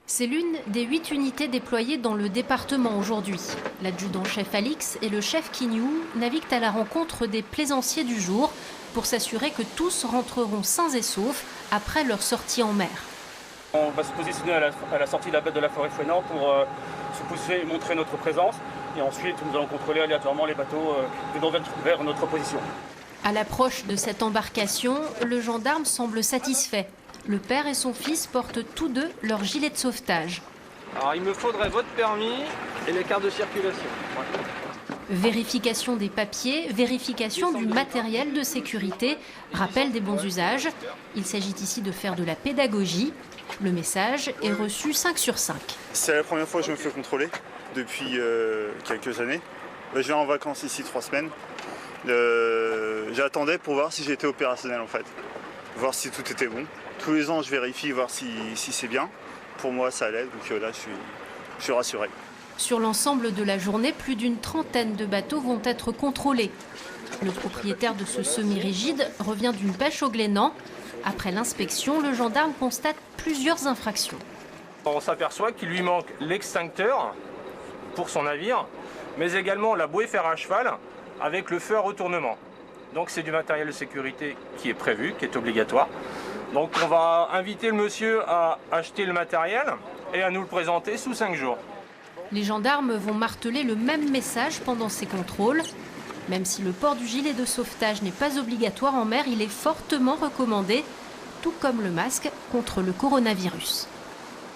C'est l'une des 8 unités déployées dans le département aujourd'hui. L'adjudant-chef Alix et le chef Quignou naviguent à la rencontre des plaisanciers du jour pour s'assurer que tous rentreront sains et saufs après leur sortie en mer. On va se positionner à la sortie de la baie de la Forêt-Fouesnant pour se positionner et montrer notre présence. Et ensuite, nous allons contrôler aléatoirement les bateaux venant vers notre position. À l'approche de cette embarcation, le gendarme semble satisfait. Le père et son fils portent tous deux leur gilet de sauvetage. Alors il me faudrait votre permis et les cartes de circulation. Ouais. Vérification des papiers, vérification du matériel de sécurité, rappel des bons usages. Il s'agit ici de faire de la pédagogie. Le message est reçu 5 sur 5. C'est la première fois que je me fais contrôler depuis quelques années. Je viens en vacances ici 3 semaines. J'attendais pour voir si j'étais opérationnel en fait, voir si tout était bon. Tous les ans je vérifie, voir si c'est bien. Pour moi ça allait, donc là je suis rassuré. Sur l'ensemble de la journée, plus d'une trentaine de bateaux vont être contrôlés. Le propriétaire de ce semi-rigide revient d'une pêche au Glénan. Après l'inspection, le gendarme constate plusieurs infractions. On s'aperçoit qu'il lui manque l'extincteur pour son navire, mais également la bouée fer à cheval avec le feu à retournement. Donc c'est du matériel de sécurité qui est prévu, qui est obligatoire. Donc on va inviter le monsieur à acheter le matériel et à nous le présenter sous 5 jours. Les gendarmes vont marteler le même message pendant ces contrôles. Même si le port du gilet de sauvetage n'est pas obligatoire en mer, il est fortement recommandé, tout comme le masque contre le coronavirus.